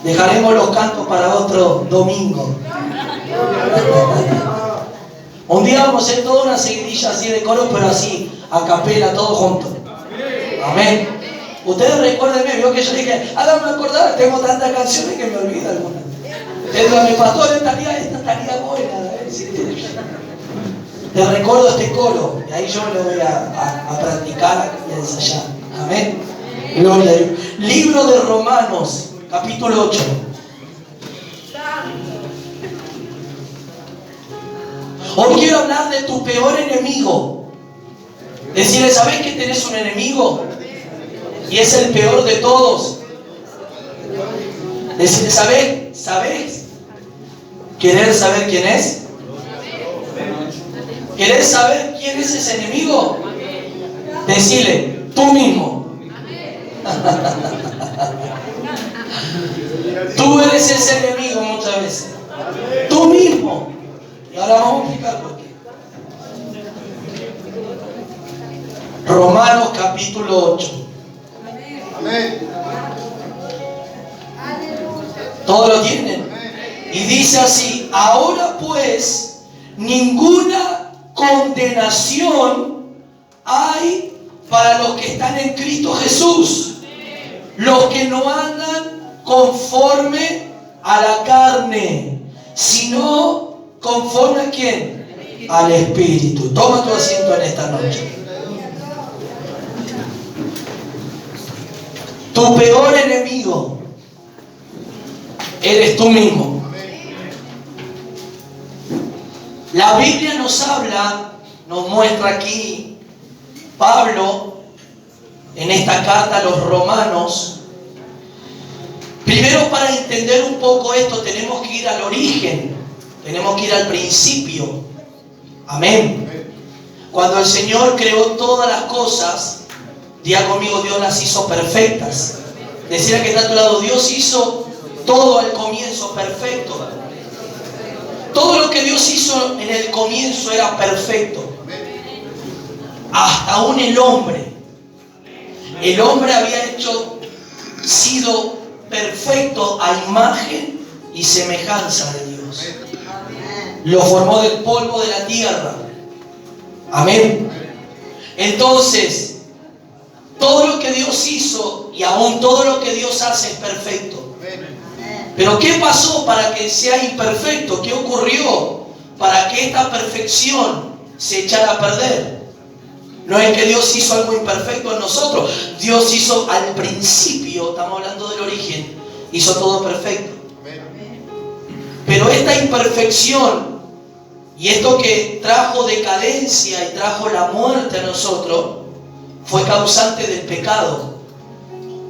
Dejaremos los cantos para otro domingo. Un día vamos a hacer toda una seguidilla así de coros, pero así, a capela, todos juntos. Amén. Ustedes recuérdenme, vio que yo dije, háganme acordar, tengo tantas canciones que me olvido algunas. Ustedes mi pastor, esta estaría buena. Te recuerdo este coro, y ahí yo lo voy a practicar y a ensayar. Amén. Gloria a Dios. Libro de Romanos, capítulo 8. Hoy quiero hablar de tu peor enemigo. Decirle, ¿sabés que tenés un enemigo? Y es el peor de todos. Decirle, ¿sabés? ¿Querer saber quién es? ¿Querés saber quién es ese enemigo? Decirle, tú mismo. Tú eres ese enemigo muchas veces. Tú mismo. Y ahora vamos a explicar por qué. Romanos capítulo 8. Amén. ¿Todos lo tienen? Y dice así: ahora pues ninguna condenación hay para los que están en Cristo Jesús, los que no andan conforme a la carne, sino conforme a ¿quién? Al Espíritu. Toma tu asiento en esta noche. Tu peor enemigo eres tú mismo. La Biblia nos habla, nos muestra aquí Pablo en esta carta a los romanos. Primero, para entender un poco esto tenemos que ir al origen, tenemos que ir al principio. Amén. Cuando el Señor creó todas las cosas, diga conmigo, Dios las hizo perfectas. Decía que está a tu lado, Dios hizo todo al comienzo perfecto. Todo lo que Dios hizo en el comienzo era perfecto. Hasta aún el hombre. El hombre había sido perfecto a imagen y semejanza de Dios. Lo formó del polvo de la tierra. Amén. Entonces, todo lo que Dios hizo y aún todo lo que Dios hace es perfecto. Pero ¿qué pasó para que sea imperfecto? ¿Qué ocurrió para que esta perfección se echara a perder? No es que Dios hizo algo imperfecto en nosotros. Dios hizo al principio, estamos hablando del origen, hizo todo perfecto. Pero esta imperfección y esto que trajo decadencia y trajo la muerte a nosotros fue causante del pecado.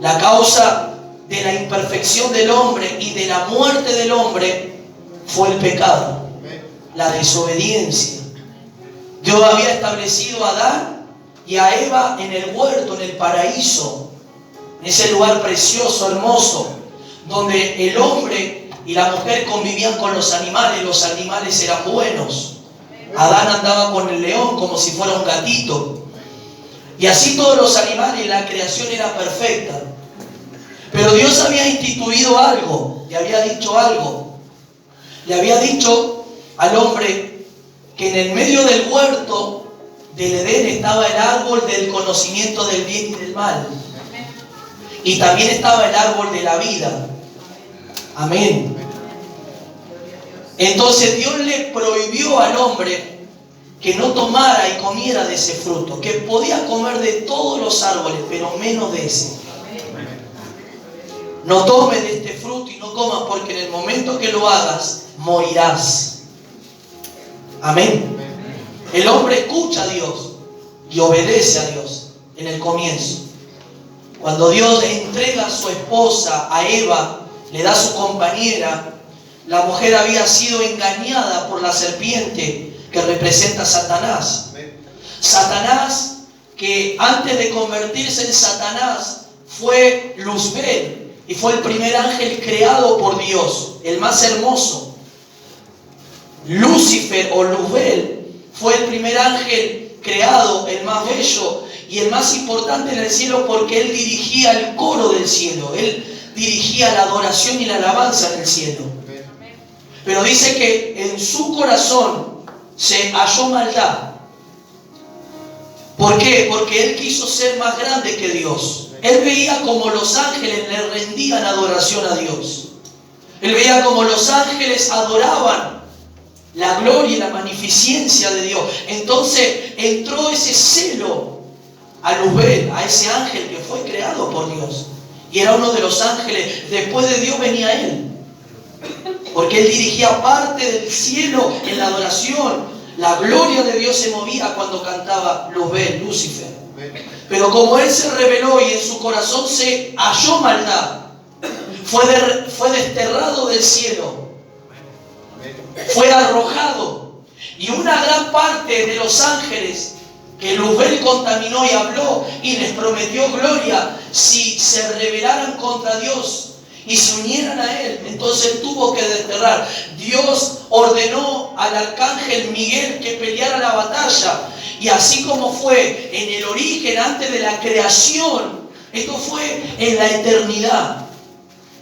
La causa de la imperfección del hombre y de la muerte del hombre fue el pecado, la desobediencia. Dios había establecido a Adán y a Eva en el huerto, en el paraíso, en ese lugar precioso, hermoso, donde el hombre y la mujer convivían con los animales eran buenos. Adán andaba con el león como si fuera un gatito. Y así todos los animales, la creación era perfecta. Pero Dios había instituido algo, le había dicho algo. Le había dicho al hombre que en el medio del huerto del Edén estaba el árbol del conocimiento del bien y del mal. Y también estaba el árbol de la vida. Amén. Entonces Dios le prohibió al hombre que no tomara y comiera de ese fruto, que podía comer de todos los árboles, pero menos de ese. No tomes de este fruto y no comas, porque en el momento que lo hagas, morirás. Amén. El hombre escucha a Dios y obedece a Dios en el comienzo. Cuando Dios le entrega a su esposa, a Eva, le da a su compañera, la mujer había sido engañada por la serpiente que representa a Satanás. Satanás, que antes de convertirse en Satanás, fue Luzbel. Y fue el primer ángel creado por Dios, el más hermoso. Lucifer o Luzbel fue el primer ángel creado, el más bello. y el más importante en el cielo porque Él dirigía el coro del cielo. Él dirigía la adoración y la alabanza en el cielo. Pero dice que en su corazón se halló maldad. ¿Por qué? Porque Él quiso ser más grande que Dios. Él veía como los ángeles le rendían adoración a Dios. Él veía como los ángeles adoraban la gloria y la magnificencia de Dios. Entonces entró ese celo a Luzbel, a ese ángel que fue creado por Dios. Y era uno de los ángeles. Después de Dios venía Él. Porque Él dirigía parte del cielo en la adoración. La gloria de Dios se movía cuando cantaba Luzbel, Lucifer. Pero como Él se rebeló y en su corazón se halló maldad, fue desterrado del cielo, fue arrojado. Y una gran parte de los ángeles que Luzbel contaminó y habló y les prometió gloria, si se rebelaran contra Dios y se unieran a Él, entonces tuvo que desterrar. Dios ordenó al arcángel Miguel que peleara la batalla. Y así como fue en el origen, antes de la creación, esto fue en la eternidad.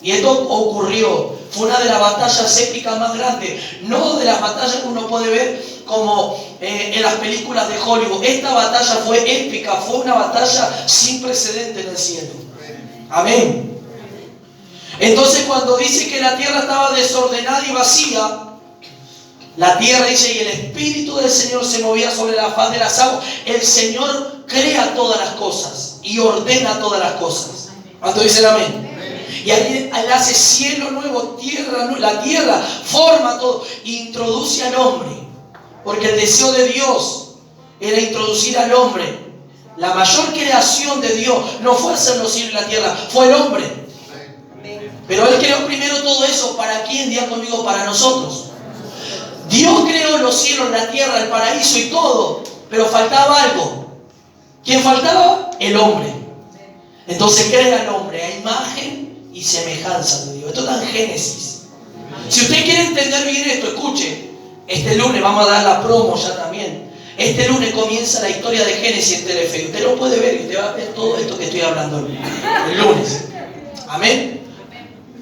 Y esto ocurrió. Fue una de las batallas épicas más grandes. No de las batallas que uno puede ver como en las películas de Hollywood. Esta batalla fue épica. Fue una batalla sin precedente en el cielo. Amén. Entonces cuando dice que la tierra estaba desordenada y vacía, la tierra dice, y el Espíritu del Señor se movía sobre la faz de las aguas. El Señor crea todas las cosas y ordena todas las cosas. ¿Cuántos dicen amén? Y ahí Él hace cielo nuevo, tierra nueva. La tierra forma todo, introduce al hombre. Porque el deseo de Dios era introducir al hombre. La mayor creación de Dios no fue hacer los cielos y la tierra, fue el hombre. Pero Él creó primero todo eso. ¿Para quién? Diga conmigo, para nosotros. Dios creó los cielos, la tierra, el paraíso y todo, pero faltaba algo. ¿Quién faltaba? El hombre. Entonces crea el hombre a imagen y semejanza de Dios. Esto está en Génesis. Si usted quiere entender bien esto, escuche. Este lunes vamos a dar la promo ya también. Este lunes comienza la historia de Génesis en Telefe. Usted lo puede ver y usted va a ver todo esto que estoy hablando el lunes. Amén.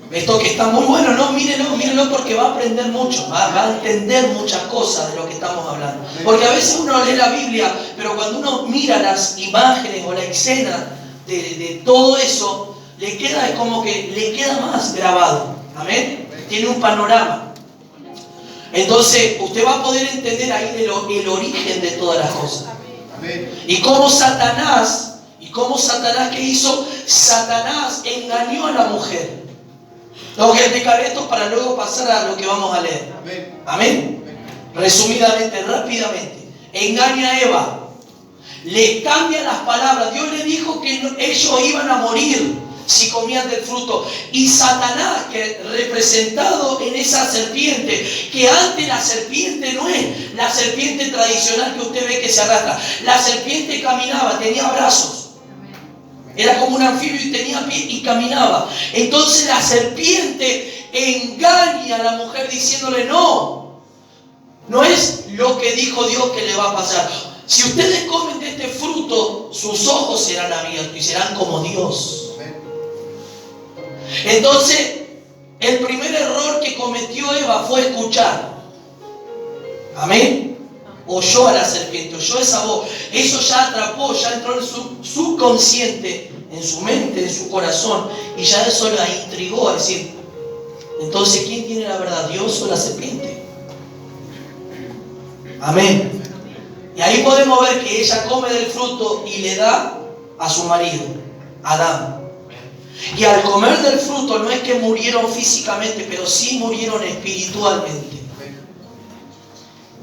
Esto que está muy bueno, no, mírenlo porque va a aprender mucho, va a entender muchas cosas de lo que estamos hablando. Porque a veces uno lee la Biblia, pero cuando uno mira las imágenes o la escena de todo eso, le queda como que le queda más grabado. Amén. Tiene un panorama. Entonces, usted va a poder entender ahí el origen de todas las cosas. Y cómo Satanás, ¿qué hizo? Satanás engañó a la mujer. Tengo que explicar esto para luego pasar a lo que vamos a leer. Amén. Resumidamente, rápidamente. Engaña a Eva. Le cambia las palabras. Dios le dijo que ellos iban a morir si comían del fruto. Y Satanás, que representado en esa serpiente, que antes la serpiente no es la serpiente tradicional que usted ve que se arrastra. La serpiente caminaba, tenía brazos. Era como un anfibio y tenía pie y caminaba. Entonces la serpiente engaña a la mujer diciéndole no es lo que dijo Dios que le va a pasar. Si ustedes comen de este fruto, sus ojos serán abiertos y serán como Dios. Entonces, el primer error que cometió Eva fue escuchar. Amén. Oyó a la serpiente, oyó esa voz. Eso ya atrapó, ya entró en su subconsciente, en su mente, en su corazón. Y ya eso la intrigó a decir, entonces, ¿quién tiene la verdad? ¿Dios o la serpiente? Amén. Y ahí podemos ver que ella come del fruto y le da a su marido, Adán. Y al comer del fruto no es que murieron físicamente, pero sí murieron espiritualmente.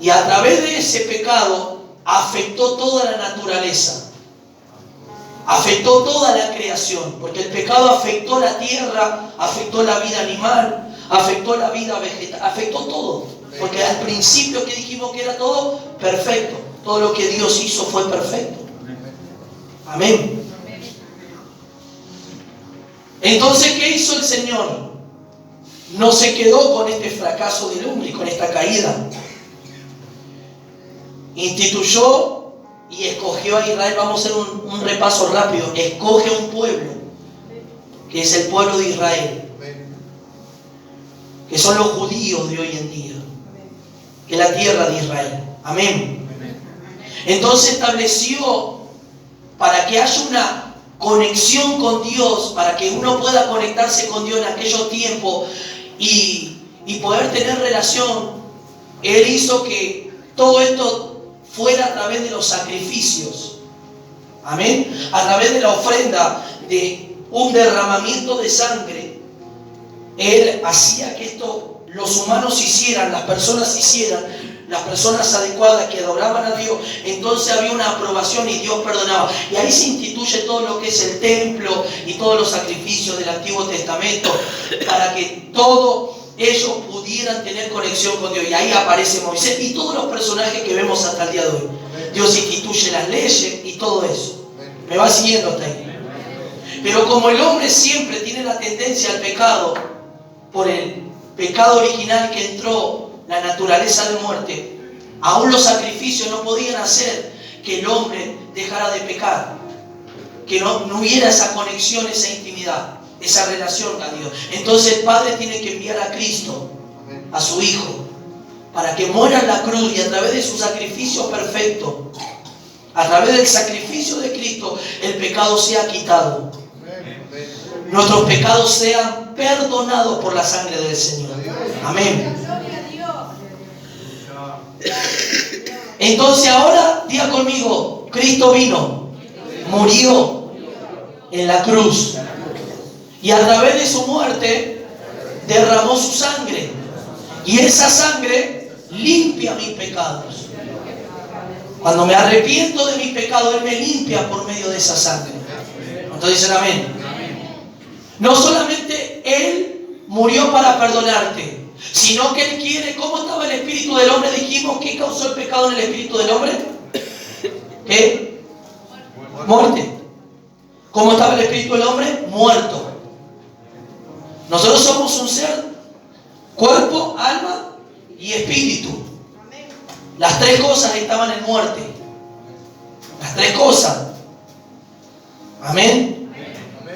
Y a través de ese pecado afectó toda la naturaleza. Afectó toda la creación. Porque el pecado afectó la tierra, afectó la vida animal, afectó la vida vegetal, afectó todo. Porque al principio que dijimos que era todo perfecto. Todo lo que Dios hizo fue perfecto. Amén. Entonces, ¿qué hizo el Señor? No se quedó con este fracaso del hombre y con esta caída. Instituyó y escogió a Israel. Vamos a hacer un repaso rápido. Escoge un pueblo, que es el pueblo de Israel, que son los judíos de hoy en día, que es la tierra de Israel. Amén. Entonces estableció, para que haya una conexión con Dios, para que uno pueda conectarse con Dios en aquellos tiempos y poder tener relación, Él hizo que todo esto fuera a través de los sacrificios. Amén. A través de la ofrenda, de un derramamiento de sangre. Él hacía que esto los humanos hicieran, las personas hicieran, las personas adecuadas que adoraban a Dios. Entonces había una aprobación y Dios perdonaba. Y ahí se instituye todo lo que es el templo y todos los sacrificios del Antiguo Testamento, para que todos ellos pudieran tener conexión con Dios. Y ahí aparece Moisés y todos los personajes que vemos hasta el día de hoy. Dios instituye las leyes y todo eso. ¿Me va siguiendo hasta ahí? Pero como el hombre siempre tiene la tendencia al pecado, por el pecado original que entró, la naturaleza de muerte, aún los sacrificios no podían hacer que el hombre dejara de pecar, que no hubiera esa conexión, esa intimidad, esa relación a Dios. Entonces el Padre tiene que enviar a Cristo, a su Hijo, para que muera en la cruz, y a través de su sacrificio perfecto, a través del sacrificio de Cristo, el pecado sea quitado. Nuestros pecados sean perdonados por la sangre del Señor. Amén. Entonces ahora, diga conmigo, Cristo vino, murió en la cruz, y a través de su muerte derramó su sangre, y esa sangre limpia mis pecados. Cuando me arrepiento de mis pecados, Él me limpia por medio de esa sangre. Entonces dicen amén. No solamente Él murió para perdonarte, sino que Él quiere. ¿Cómo estaba el espíritu del hombre? Dijimos, ¿qué causó el pecado en el espíritu del hombre? ¿Qué? Muerte. ¿Cómo estaba el espíritu del hombre? Muerto. Nosotros somos un ser, cuerpo, alma y espíritu. Las tres cosas estaban en muerte. Las tres cosas. Amén.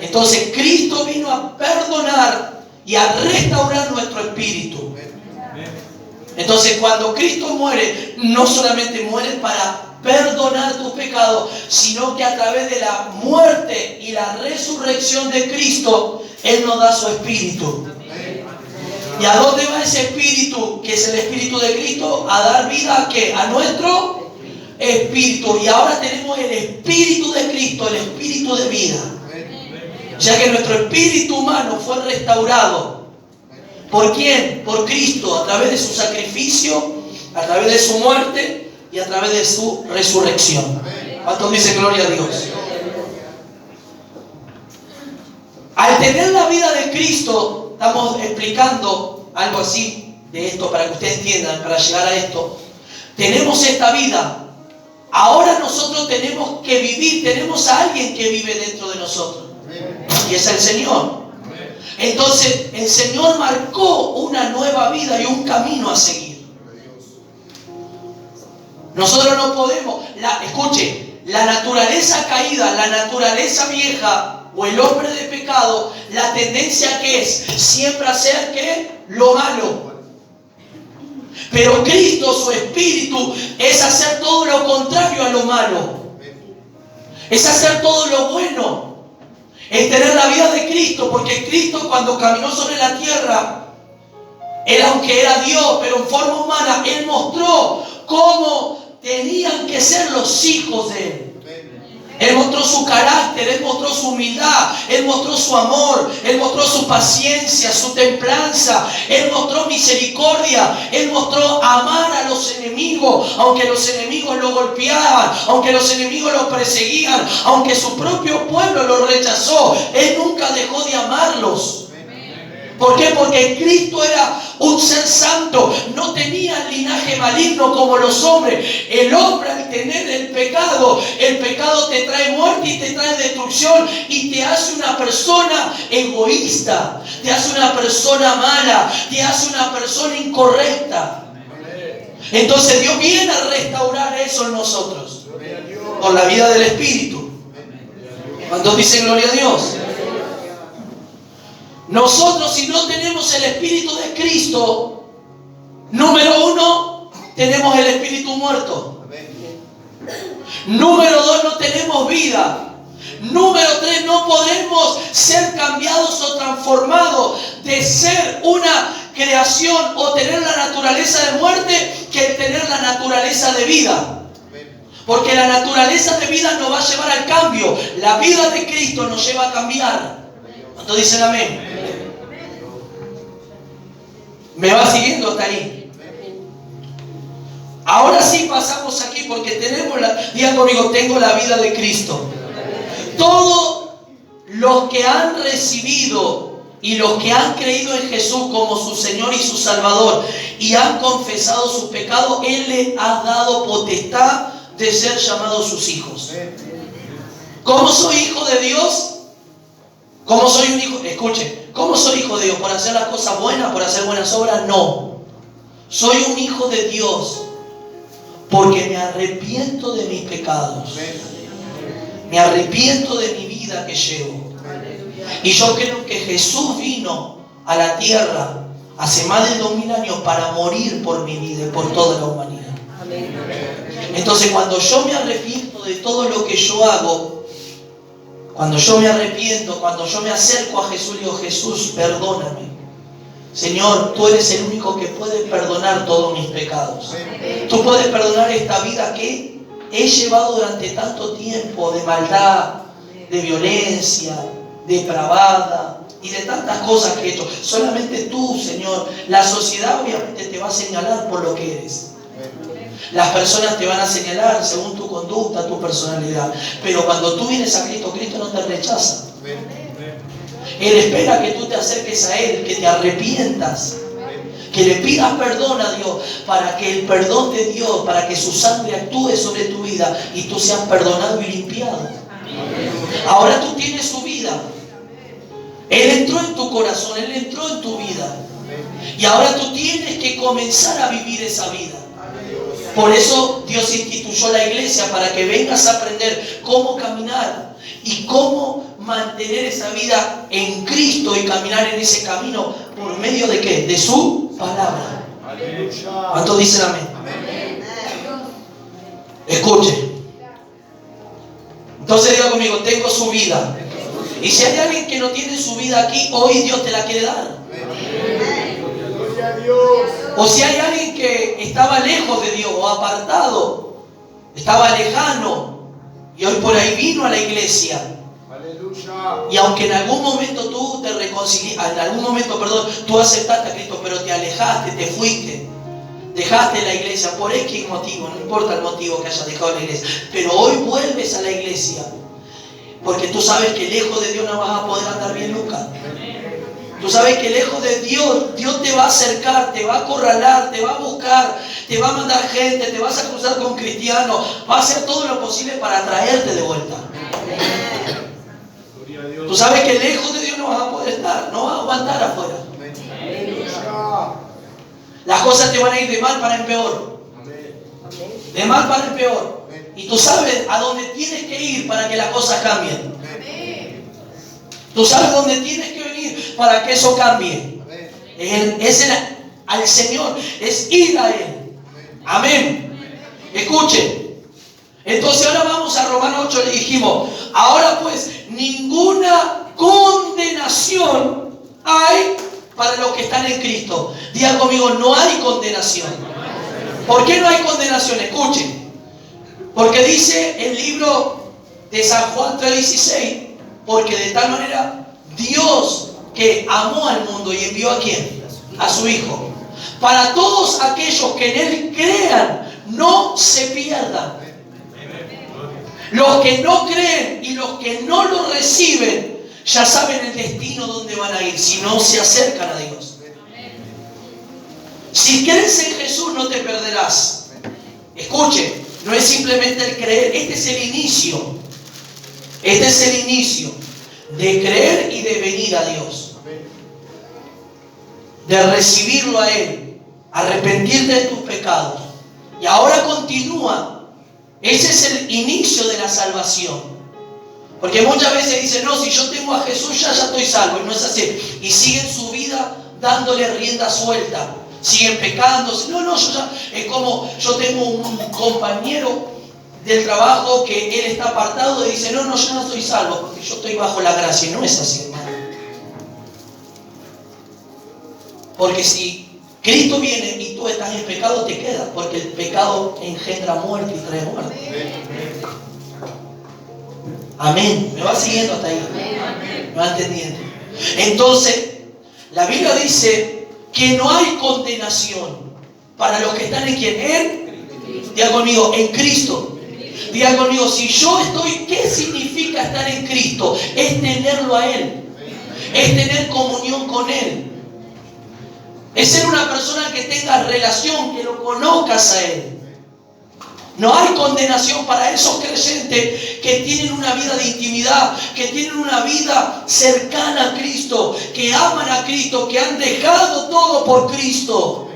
Entonces Cristo vino a perdonar y a restaurar nuestro espíritu. Entonces cuando Cristo muere, no solamente muere para perdonar tus pecados, sino que a través de la muerte y la resurrección de Cristo, Él nos da su espíritu. ¿Y a dónde va ese espíritu, que es el espíritu de Cristo? A dar vida ¿a qué? A nuestro espíritu. Y ahora tenemos el espíritu de Cristo, el espíritu de vida. Ya que nuestro espíritu humano fue restaurado. ¿Por quién? Por Cristo, a través de su sacrificio, a través de su muerte y a través de su resurrección. ¿Cuántos dicen gloria a Dios? Al tener la vida de Cristo, estamos explicando algo así de esto para que ustedes entiendan, para llegar a esto. Tenemos esta vida. Ahora nosotros tenemos que vivir, tenemos a alguien que vive dentro de nosotros. Y es el Señor. Entonces el Señor marcó una nueva vida y un camino a seguir. Nosotros no podemos, escuche, la naturaleza caída, la naturaleza vieja o el hombre de pecado, la tendencia que es siempre hacer ¿qué? Lo malo. Pero Cristo, su espíritu, es hacer todo lo contrario a lo malo. Es hacer todo lo bueno. Es tener la vida de Cristo, porque Cristo cuando caminó sobre la tierra, Él aunque era Dios, pero en forma humana, Él mostró cómo tenían que ser los hijos de Él. Él mostró su carácter, Él mostró su humildad, Él mostró su amor, Él mostró su paciencia, su templanza, Él mostró misericordia, Él mostró amar a los enemigos, aunque los enemigos lo golpeaban, aunque los enemigos lo perseguían, aunque su propio pueblo lo rechazó, Él nunca dejó de amarlos. ¿Por qué? Porque Cristo era un ser santo, no tenía linaje maligno como los hombres. El hombre, al tener el pecado te trae muerte y te trae destrucción y te hace una persona egoísta, te hace una persona mala, te hace una persona incorrecta. Entonces Dios viene a restaurar eso en nosotros. Por la vida del Espíritu. ¿Cuántos dicen gloria a Dios? Nosotros, si no tenemos el Espíritu de Cristo, número 1, tenemos el Espíritu muerto. Número 2, no tenemos vida. Número 3, no podemos ser cambiados o transformados de ser una creación o tener la naturaleza de muerte que tener la naturaleza de vida. Porque la naturaleza de vida nos va a llevar al cambio. La vida de Cristo nos lleva a cambiar. ¿Cuántos dicen amén? ¿Me va siguiendo hasta ahí? Ahora sí pasamos aquí porque tenemos diga conmigo, tengo la vida de Cristo. Todos los que han recibido y los que han creído en Jesús como su Señor y su Salvador y han confesado sus pecados, Él les ha dado potestad de ser llamados sus hijos. ¿Cómo soy hijo de Dios? ¿Cómo soy un hijo? Escuche, ¿cómo soy hijo de Dios? ¿Por hacer las cosas buenas? ¿Por hacer buenas obras? No. Soy un hijo de Dios porque me arrepiento de mis pecados. Me arrepiento de mi vida que llevo. Y yo creo que Jesús vino a la tierra hace más de 2000 años para morir por mi vida y por toda la humanidad. Entonces, cuando yo me arrepiento de todo lo que yo hago, cuando yo me arrepiento, cuando yo me acerco a Jesús, digo, Jesús, perdóname. Señor, tú eres el único que puede perdonar todos mis pecados. Tú puedes perdonar esta vida que he llevado durante tanto tiempo de maldad, de violencia, depravada y de tantas cosas que he hecho. Solamente tú, Señor. La sociedad obviamente te va a señalar por lo que eres. Las personas te van a señalar según tu conducta, tu personalidad. Pero cuando tú vienes a Cristo, Cristo no te rechaza. Él espera que tú te acerques a Él, que te arrepientas, que le pidas perdón a Dios, para que el perdón de Dios, para que su sangre actúe sobre tu vida y tú seas perdonado y limpiado. Ahora tú tienes su vida. Él entró en tu corazón, Él entró en tu vida. Y ahora tú tienes que comenzar a vivir esa vida. Por eso Dios instituyó la iglesia, para que vengas a aprender cómo caminar y cómo mantener esa vida en Cristo y caminar en ese camino por medio de ¿qué? De su palabra. ¿Cuántos dicen amén? Escuche. Entonces diga conmigo, tengo su vida. Y si hay alguien que no tiene su vida aquí, hoy Dios te la quiere dar. O si hay alguien que estaba lejos de Dios o apartado, estaba lejano y hoy por ahí vino a la iglesia. Y aunque en algún momento tú te reconciliaste, en algún momento, tú aceptaste a Cristo, pero te alejaste, te fuiste, dejaste la iglesia por X motivo, no importa el motivo que hayas dejado la iglesia, pero hoy vuelves a la iglesia, porque tú sabes que lejos de Dios no vas a poder andar bien nunca. Tú sabes que lejos de Dios, Dios te va a acercar, te va a acorralar, te va a buscar, te va a mandar gente, te vas a cruzar con cristianos, va a hacer todo lo posible para traerte de vuelta. Tú sabes que lejos de Dios no vas a poder estar, no vas a aguantar afuera. Las cosas te van a ir de mal para en peor. De mal para en peor. Y tú sabes a dónde tienes que ir para que las cosas cambien. Tú sabes dónde tienes que venir para que eso cambie. Al Señor, es ir a Él. Amén. Escuchen. Entonces ahora vamos a Romanos 8, le dijimos, ahora pues ninguna condenación hay para los que están en Cristo. Diga conmigo, no hay condenación. ¿Por qué no hay condenación? Escuchen. Porque dice el libro de San Juan 3:16, porque de tal manera Dios que amó al mundo y envió ¿a quién? A su Hijo. Para todos aquellos que en Él crean, no se pierdan. Los que no creen y los que no lo reciben, ya saben el destino donde van a ir, si no se acercan a Dios. Si crees en Jesús, no te perderás. Escuche, no es simplemente el creer, este es el inicio. Este es el inicio de creer y de venir a Dios, de recibirlo a Él, arrepentirte de tus pecados. Y ahora continúa Ese es el inicio de la salvación. Porque muchas veces dicen, no, si yo tengo a Jesús ya estoy salvo. Y no es así. Y siguen su vida dándole rienda suelta. Siguen pecando. No, es como yo tengo un compañero del trabajo que él está apartado y dice, no, yo no estoy salvo porque yo estoy bajo la gracia. Y no es así, hermano. Porque si Cristo viene y tú estás en pecado, te quedas, porque el pecado engendra muerte y trae muerte. Amén. ¿Me va siguiendo hasta ahí? ¿Me va entendiendo? Entonces, la Biblia dice que no hay condenación para los que están en ¿quién? Diga conmigo, en Cristo. Diga conmigo, si yo estoy, ¿qué significa estar en Cristo? Es tenerlo a Él. Es tener comunión con Él. Es ser una persona que tenga relación, que lo conozcas a Él. No hay condenación para esos creyentes que tienen una vida de intimidad, que tienen una vida cercana a Cristo, que aman a Cristo, que han dejado todo por Cristo.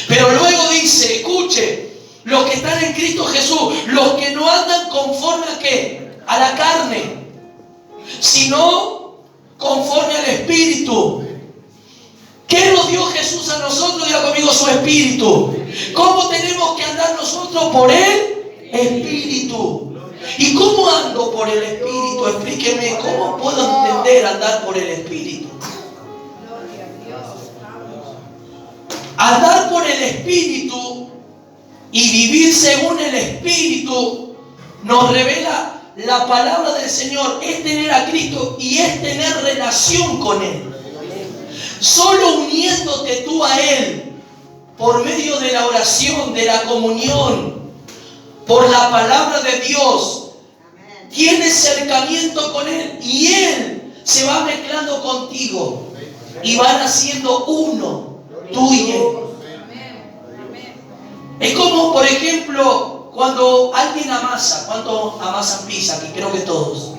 Pero luego dice, escuche, los que están en Cristo Jesús, los que no andan conforme a ¿qué? A la carne, sino conforme al Espíritu. ¿Qué nos dio Jesús a nosotros? Diga conmigo, su Espíritu. ¿Cómo tenemos que andar nosotros por el Espíritu? ¿Y cómo ando por el Espíritu? Explíqueme, ¿cómo puedo entender andar por el Espíritu? Andar por el Espíritu y vivir según el Espíritu nos revela la palabra del Señor. Es tener a Cristo y es tener relación con Él. Solo uniéndote tú a Él, por medio de la oración, de la comunión, por la palabra de Dios, tienes cercamiento con Él y Él se va mezclando contigo y van haciendo uno, tú y Él. Es como, por ejemplo, cuando alguien amasa. ¿Cuántos amasan pizza? Aquí creo que todos.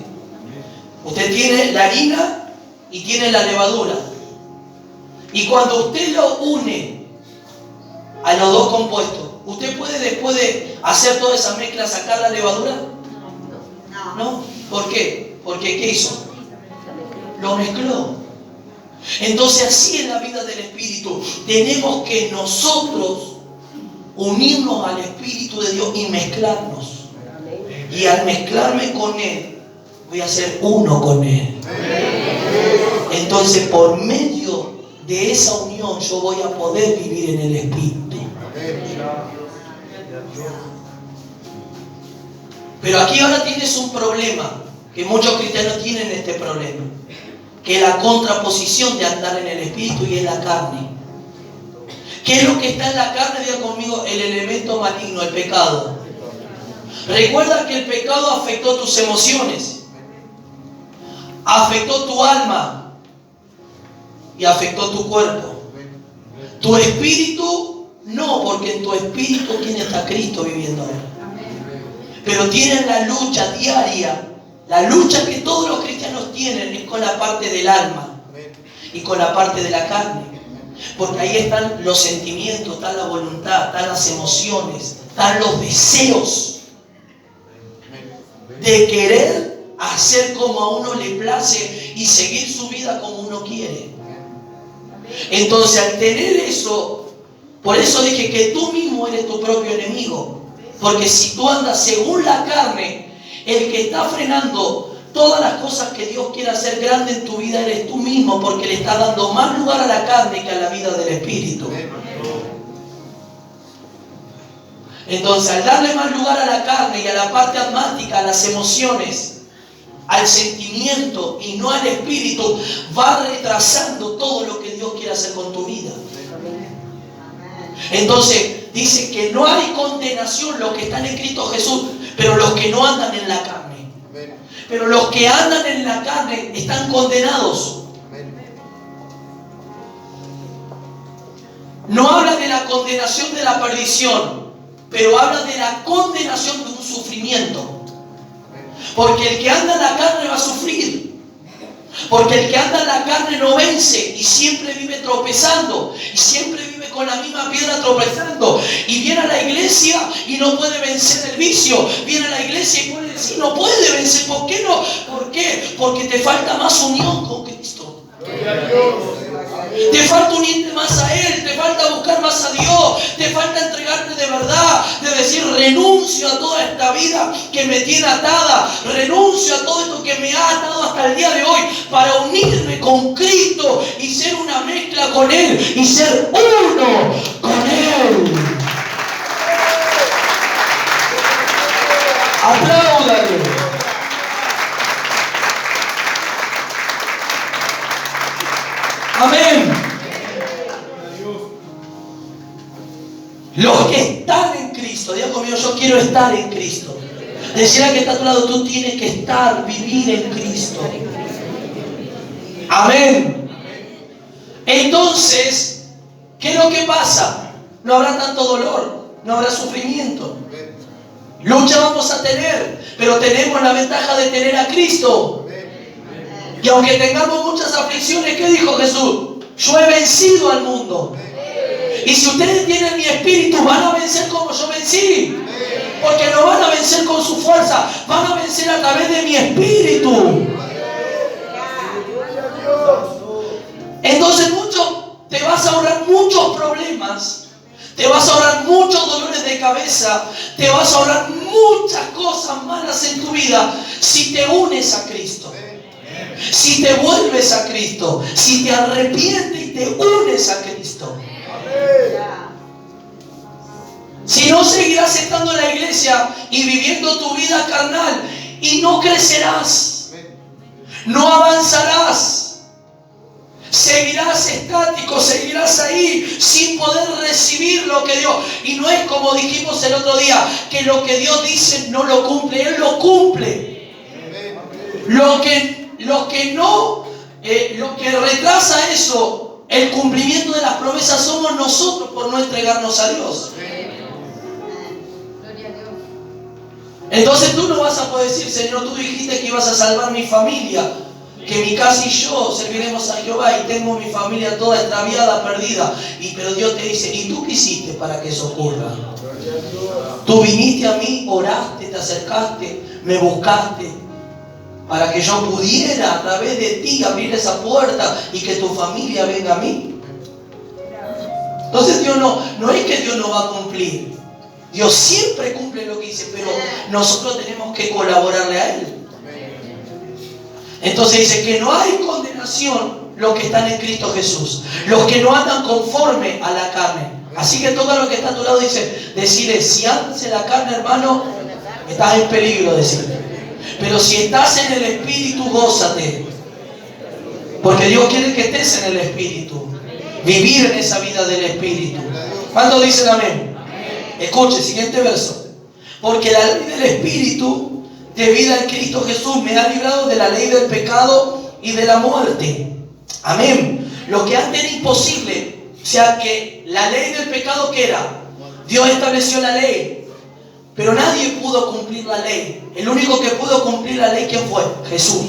Usted tiene la harina y tiene la levadura. Y cuando usted lo une a los dos compuestos, ¿usted puede después de hacer toda esa mezcla sacar la levadura? No. ¿Por qué? Porque ¿qué hizo? Lo mezcló. Entonces así es la vida del Espíritu. Tenemos que nosotros unirnos al Espíritu de Dios y mezclarnos. Y al mezclarme con Él, voy a ser uno con Él. Entonces por medio de esa unión yo voy a poder vivir en el Espíritu. Pero aquí ahora tienes un problema, que muchos cristianos tienen este problema, que es la contraposición de andar en el Espíritu y en la carne. ¿Qué es lo que está en la carne? Diga conmigo, el elemento maligno, el pecado. Recuerda que el pecado afectó tus emociones, afectó tu alma y afectó tu cuerpo. Tu espíritu no, porque en tu espíritu ¿quién está? Cristo viviendo ahora. Pero tienen la lucha diaria. La lucha que todos los cristianos tienen es con la parte del alma y con la parte de la carne. Porque ahí están los sentimientos, está la voluntad, están las emociones, están los deseos de querer hacer como a uno le place y seguir su vida como uno quiere. Entonces al tener eso, por eso dije que tú mismo eres tu propio enemigo. Porque si tú andas según la carne, el que está frenando todas las cosas que Dios quiere hacer grande en tu vida eres tú mismo, porque le estás dando más lugar a la carne que a la vida del Espíritu. Entonces al darle más lugar a la carne y a la parte almática, a las emociones, al sentimiento y no al Espíritu, va retrasando todo lo que Dios quiere hacer con tu vida. Entonces dice que no hay condenación los que están en Cristo Jesús, pero los que no andan en la carne. Pero los que andan en la carne están condenados. No habla de la condenación de la perdición, pero habla de la condenación de un sufrimiento. Porque el que anda en la carne va a sufrir. Porque el que anda en la carne no vence y siempre vive tropezando y siempre vive con la misma piedra tropezando. Y viene a la iglesia y no puede vencer el vicio. Viene a la iglesia y puede decir, no puede vencer. ¿Por qué no? ¿Por qué? Porque te falta más unión con Cristo. Te falta unirte más a Él, te falta buscar más a Dios, te falta entregarte de verdad, de decir renuncio a toda esta vida que me tiene atada, renuncio a todo esto que me ha atado hasta el día de hoy para unirme con Cristo y ser una mezcla con Él y ser uno con Él. Apláudale. Amén. Los que están en Cristo, diga conmigo, yo quiero estar en Cristo. Decir al que está a tu lado, tú tienes que estar, vivir en Cristo. Amén. Entonces, ¿qué es lo que pasa? No habrá tanto dolor, no habrá sufrimiento. Lucha vamos a tener, pero tenemos la ventaja de tener a Cristo. Y aunque tengamos muchas aflicciones, ¿qué dijo Jesús? Yo he vencido al mundo. Y si ustedes tienen mi espíritu, van a vencer como yo vencí. Porque no van a vencer con su fuerza, van a vencer a través de mi espíritu. Entonces te vas a ahorrar muchos problemas, te vas a ahorrar muchos dolores de cabeza, te vas a ahorrar muchas cosas malas en tu vida si te unes a Cristo. Si te vuelves a Cristo, si te arrepientes y te unes a Cristo. Si no, seguirás estando en la iglesia y viviendo tu vida carnal y no crecerás, no avanzarás, seguirás estático, seguirás ahí sin poder recibir lo que Dios. Y no es como dijimos el otro día, que lo que Dios dice no lo cumple, Él lo cumple. Lo que retrasa eso, el cumplimiento de las promesas, somos nosotros por no entregarnos a Dios. Entonces tú no vas a poder decir, Señor, tú dijiste que ibas a salvar mi familia, que mi casa y yo serviremos a Jehová y tengo mi familia toda extraviada, perdida. Pero Dios te dice, ¿y tú qué hiciste para que eso ocurra? Tú viniste a mí, oraste, te acercaste, me buscaste, para que yo pudiera a través de ti abrir esa puerta y que tu familia venga a mí. Entonces Dios no es que Dios no va a cumplir. Dios siempre cumple lo que dice, pero nosotros tenemos que colaborarle a Él. Entonces dice que no hay condenación los que están en Cristo Jesús, los que no andan conforme a la carne. Así que todo lo que está a tu lado dice, decirle, si andas en la carne, hermano, estás en peligro, decirle. Pero si estás en el Espíritu, gózate. Porque Dios quiere que estés en el Espíritu. Vivir en esa vida del Espíritu. ¿Cuántos dicen amén? Escuche, siguiente verso. Porque la ley del Espíritu de vida en Cristo Jesús me ha librado de la ley del pecado y de la muerte. Amén. Lo que antes era imposible, o sea que la ley del pecado, ¿qué era? Dios estableció la ley, pero nadie pudo cumplir la ley. El único que pudo cumplir la ley, ¿quién fue? Jesús.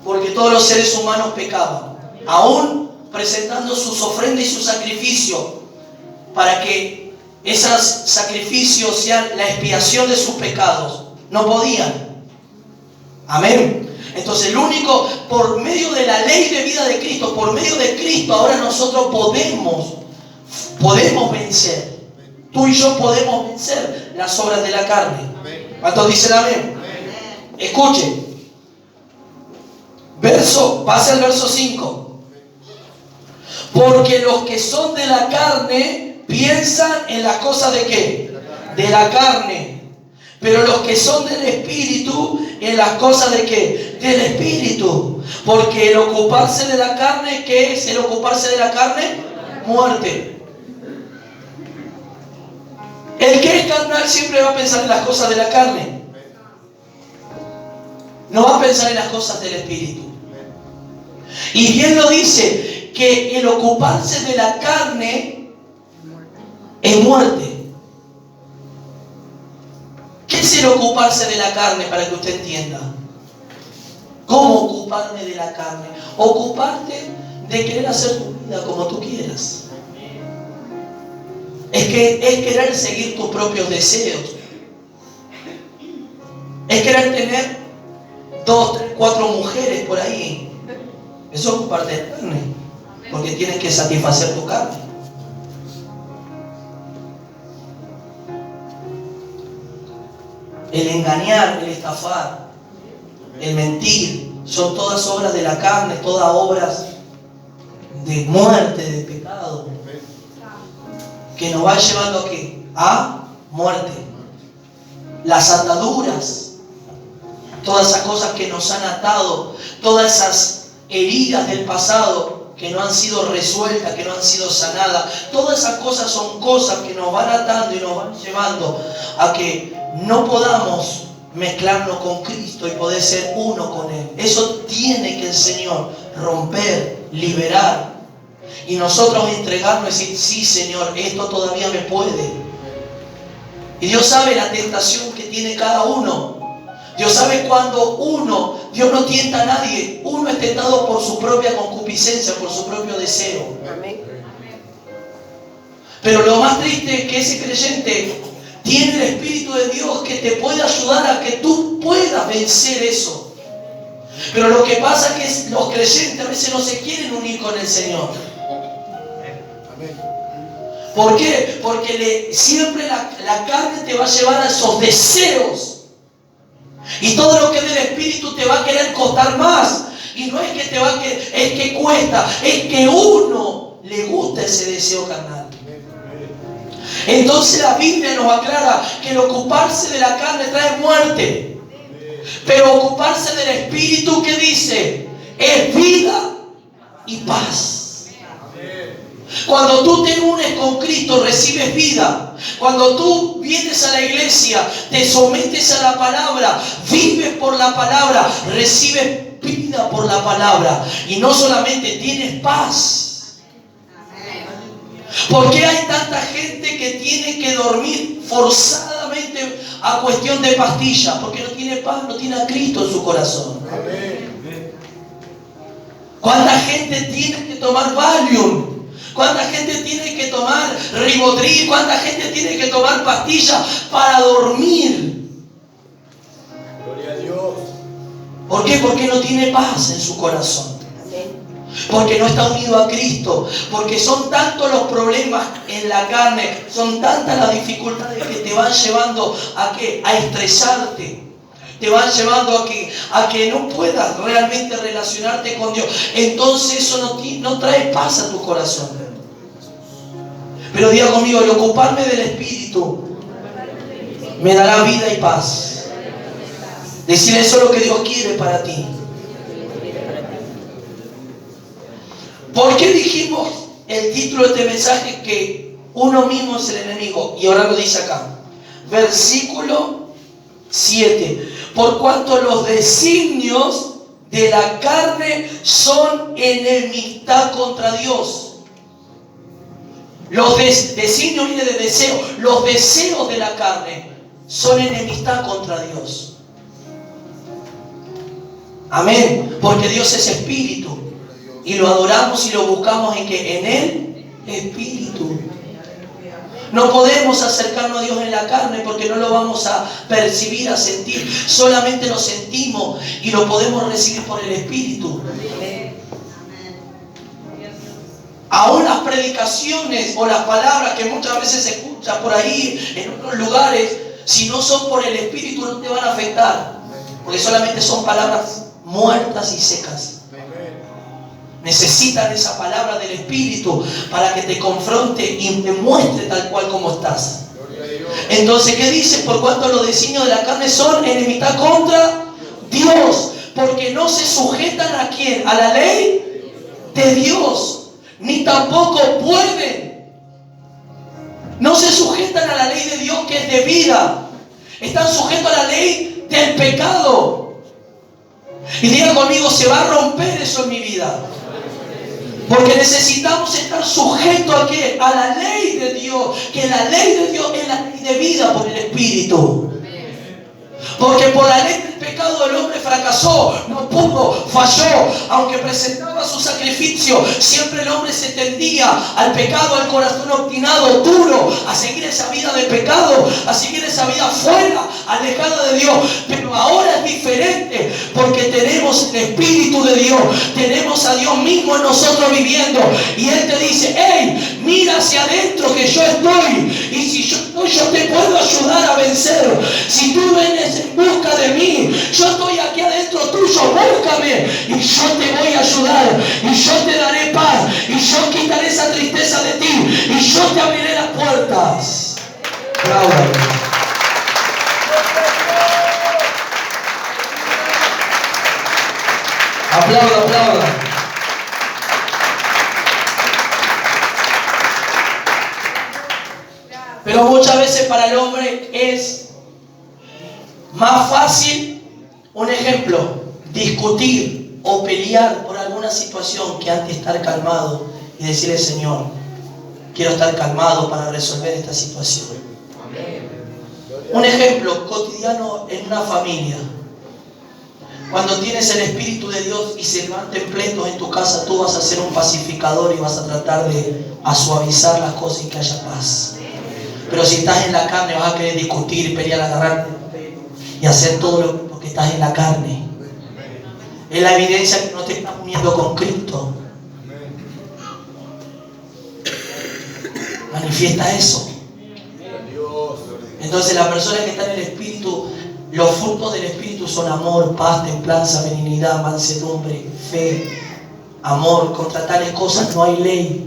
Porque todos los seres humanos pecaban, aún presentando sus ofrendas y sus sacrificios, para que esos sacrificios sean la expiación de sus pecados. No podían. Amén. Entonces el único, por medio de la ley de vida de Cristo, por medio de Cristo, ahora nosotros podemos vencer. Tú y yo podemos vencer las obras de la carne. ¿Cuántos dicen amén? Escuchen. Pase al verso 5. Porque los que son de la carne piensan en las cosas de ¿qué? De la carne. Pero los que son del Espíritu, en las cosas de ¿qué? Del Espíritu. Porque el ocuparse de la carne, ¿qué es el ocuparse de la carne? Muerte. El que es carnal siempre va a pensar en las cosas de la carne. No va a pensar en las cosas del Espíritu. Y bien lo dice, que el ocuparse de la carne es muerte. ¿Qué es el ocuparse de la carne, para que usted entienda? ¿Cómo ocuparme de la carne? Ocuparte de querer hacer tu vida como tú quieras. Es querer seguir tus propios deseos. Es querer tener 2, 3, 4 mujeres por ahí. Eso es parte de carne. Porque tienes que satisfacer tu carne. El engañar, el estafar, el mentir, son todas obras de la carne, todas obras de muerte, de pecado, que nos van llevando ¿a qué? A muerte. Las ataduras, todas esas cosas que nos han atado, todas esas heridas del pasado que no han sido resueltas, que no han sido sanadas, todas esas cosas son cosas que nos van atando y nos van llevando a que no podamos mezclarnos con Cristo y poder ser uno con Él. Eso tiene que el Señor romper, liberar, y nosotros entregarnos y decir: sí, Señor, esto todavía me puede. Y Dios sabe la tentación que tiene cada uno. Dios sabe cuando Dios no tienta a nadie, uno es tentado por su propia concupiscencia, por su propio deseo. Amén. Pero lo más triste es que ese creyente tiene el Espíritu de Dios que te puede ayudar a que tú puedas vencer eso. Pero lo que pasa es que los creyentes a veces no se quieren unir con el Señor. ¿Por qué? Porque siempre la carne te va a llevar a esos deseos. Y todo lo que es del Espíritu te va a querer costar más. Y no es que te va a querer, es que cuesta, es que uno le gusta ese deseo carnal. Entonces la Biblia nos aclara que el ocuparse de la carne trae muerte. Pero ocuparse del Espíritu, ¿qué dice? Es vida y paz. Cuando tú te unes con Cristo, recibes vida. Cuando tú vienes a la iglesia, te sometes a la palabra, vives por la palabra, recibes vida por la palabra. Y no solamente tienes paz. ¿Por qué hay tanta gente que tiene que dormir forzadamente a cuestión de pastillas? Porque no tiene paz, no tiene a Cristo en su corazón. ¿Cuánta gente tiene que tomar Valium? ¿Cuánta gente tiene que tomar Rivotril? ¿Cuánta gente tiene que tomar pastillas para dormir? Gloria a Dios. ¿Por qué? Porque no tiene paz en su corazón. Porque no está unido a Cristo. Porque son tantos los problemas en la carne, son tantas las dificultades que te van llevando ¿a qué? A estresarte. Te van llevando a que no puedas realmente relacionarte con Dios. Entonces eso no trae paz a tu corazón. Pero diga conmigo: el ocuparme del Espíritu me dará vida y paz. Decir eso es lo que Dios quiere para ti. ¿Por qué dijimos el título de este mensaje que uno mismo es el enemigo? Y ahora lo dice acá. Versículo 7. Por cuanto los designios de la carne son enemistad contra Dios. Los designios vienen de deseo. Los deseos de la carne son enemistad contra Dios. Amén. Porque Dios es espíritu. Y lo adoramos y lo buscamos en que en Él espíritu. No podemos acercarnos a Dios en la carne porque no lo vamos a percibir, a sentir. Solamente lo sentimos y lo podemos recibir por el Espíritu. Aún las predicaciones o las palabras que muchas veces se escuchan por ahí en otros lugares, si no son por el Espíritu no te van a afectar. Porque solamente son palabras muertas y secas. Necesitan esa palabra del Espíritu para que te confronte y te muestre tal cual como estás. Entonces, ¿qué dice? Por cuanto los designios de la carne son enemistad contra Dios, porque no se sujetan ¿a quién? A la ley de Dios, ni tampoco pueden. No se sujetan a la ley de Dios, que es de vida. Están sujetos a la ley del pecado. Y diga conmigo: se va a romper eso en mi vida. Porque necesitamos estar sujetos ¿a qué? A la ley de Dios. Que la ley de Dios es la ley de vida por el Espíritu. Porque por la ley del pecado el hombre fracasó, no pudo, falló. Aunque presentaba su sacrificio, siempre el hombre se tendía al pecado, al corazón obstinado, duro, a seguir esa vida de pecado, a seguir esa vida fuera, alejada de Dios. Pero ahora es diferente, porque tenemos el Espíritu de Dios, tenemos a Dios mismo en nosotros viviendo, y Él te dice: hey, mira hacia adentro que yo estoy, y si yo estoy, yo te puedo ayudar a vencer. Si tú vienes en busca de mí, yo estoy aquí adentro tuyo, búscame y yo te voy a ayudar, y yo te daré paz, y yo quitaré esa tristeza de ti, y yo te abriré las puertas. Apláudame. Aplauda, aplauda. Pero muchas veces para el hombre es más fácil, un ejemplo, discutir o pelear por alguna situación que antes estar calmado y decirle: Señor, quiero estar calmado para resolver esta situación. Un ejemplo cotidiano en una familia. Cuando tienes el Espíritu de Dios y se levanten pleitos en tu casa, tú vas a ser un pacificador y vas a tratar de suavizar las cosas y que haya paz. Pero si estás en la carne, vas a querer discutir, pelear, agarrarte y hacer todo lo porque estás en la carne. Es la evidencia que no te estás uniendo con Cristo. Manifiesta eso. Entonces la persona que está en el Espíritu, los frutos del Espíritu son amor, paz, templanza, benignidad, mansedumbre, fe, amor. Contra tales cosas no hay ley.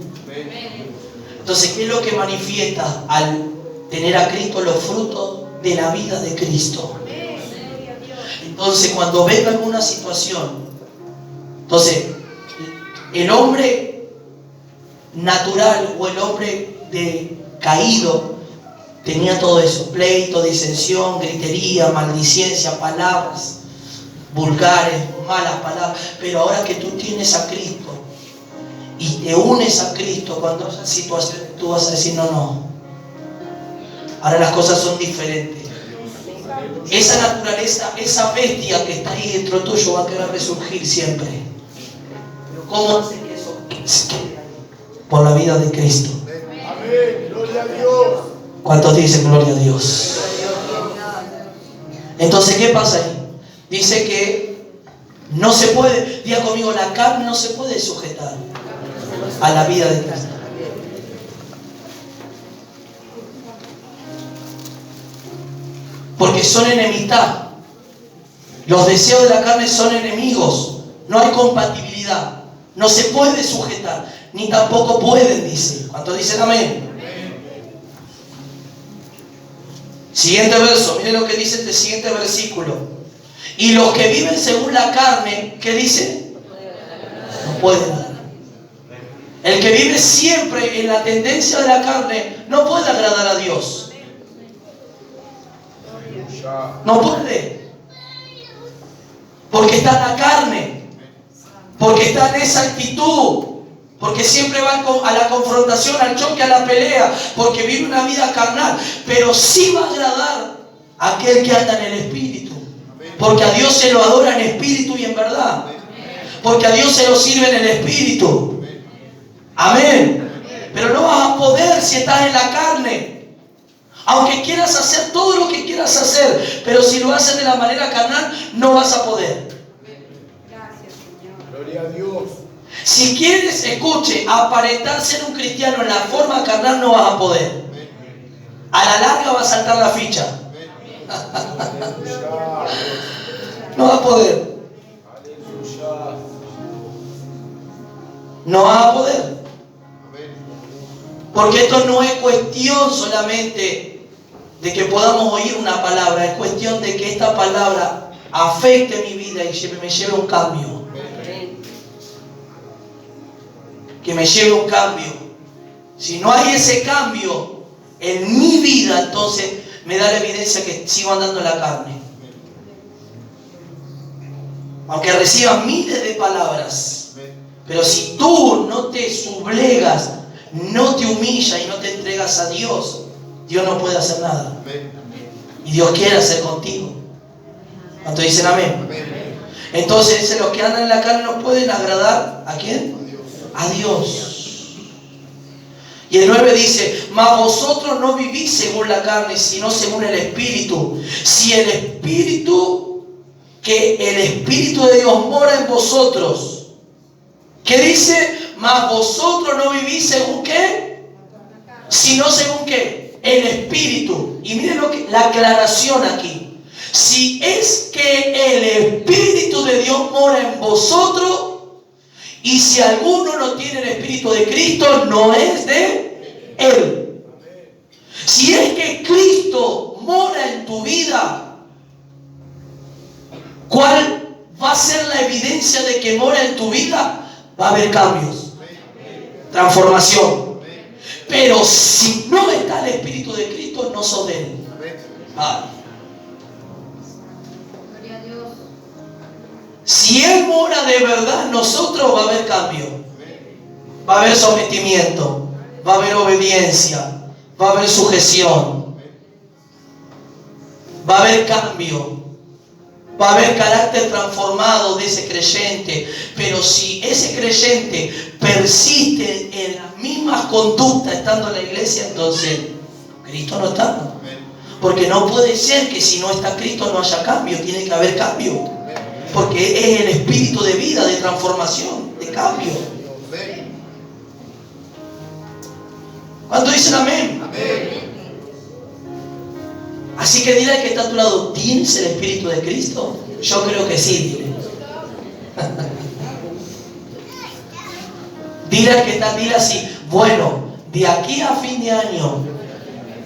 Entonces, ¿qué es lo que manifiesta al tener a Cristo? Los frutos de la vida de Cristo. Entonces, cuando venga alguna situación, entonces, el hombre natural o el hombre caído tenía todo eso: pleito, disensión, gritería, maldicencia, palabras vulgares, malas palabras. Pero ahora que tú tienes a Cristo y te unes a Cristo, cuando haya situaciones, tú vas a decir: no, ahora las cosas son diferentes. Esa naturaleza, esa bestia que está ahí dentro tuyo va a querer resurgir siempre. Pero ¿cómo hace que eso se quede ahí? Por la vida de Cristo. Amén. Gloria a Dios. ¿Cuántos dicen gloria a Dios? Entonces, ¿qué pasa ahí? Dice que no se puede, diga conmigo, la carne no se puede sujetar a la vida de Cristo. Porque son enemistad. Los deseos de la carne son enemigos. No hay compatibilidad. No se puede sujetar. Ni tampoco pueden, dice. ¿Cuántos dicen amén? Siguiente verso. Miren lo que dice este siguiente versículo. Y los que viven según la carne, ¿qué dice? No pueden. El que vive siempre en la tendencia de la carne no puede agradar a Dios. No puede. Porque está en la carne. Porque está en esa actitud. Porque siempre va a la confrontación, al choque, a la pelea. Porque vive una vida carnal. Pero sí va a agradar a aquel que anda en el Espíritu. Porque a Dios se lo adora en espíritu y en verdad. Porque a Dios se lo sirve en el Espíritu. Amén. Pero no vas a poder si estás en la carne. Aunque quieras hacer todo lo que quieras hacer, pero si lo haces de la manera carnal, no vas a poder. Gracias, Señor. Gloria a Dios. Si quieres, escuche, aparentar ser un cristiano en la forma carnal, no vas a poder. A la larga va a saltar la ficha. No vas a poder. No vas a poder. Porque esto no es cuestión solamente de que podamos oír una palabra, es cuestión de que esta palabra afecte mi vida y me lleve a un cambio. Que me lleve a un cambio. Si no hay ese cambio en mi vida, entonces me da la evidencia que sigo andando en la carne. Aunque recibas miles de palabras, pero si tú no te sublegas, no te humillas y no te entregas a Dios, Dios no puede hacer nada. Y Dios quiere hacer contigo. ¿Cuántos dicen amén? Entonces dice, los que andan en la carne no pueden agradar ¿a quién? A Dios. Y el 9 dice, mas vosotros no vivís según la carne, sino según el Espíritu. Si el Espíritu, que el Espíritu de Dios mora en vosotros. ¿Qué dice? Mas vosotros no vivís según ¿qué? Sino según ¿qué? El Espíritu. Y miren la aclaración aquí. Si es que el Espíritu de Dios mora en vosotros, y si alguno no tiene el Espíritu de Cristo, no es de Él. Si es que Cristo mora en tu vida, ¿cuál va a ser la evidencia de que mora en tu vida? Va a haber cambios, transformación. Pero si no está el Espíritu de Cristo, no sos de Él. Si Él mora de verdad en nosotros, va a haber cambio, va a haber sometimiento, va a haber obediencia, va a haber sujeción, va a haber cambio, va a haber carácter transformado de ese creyente. Pero si ese creyente persiste en las mismas conductas estando en la iglesia, entonces Cristo no está. Porque no puede ser que si no está Cristo no haya cambio. Tiene que haber cambio, porque es el espíritu de vida, de transformación, de cambio. ¿Cuántos dicen amén? Amén. Así que dile al que está a tu lado, ¿tienes el Espíritu de Cristo? Yo creo que sí, dile. Dile al que está, dile así, bueno, de aquí a fin de año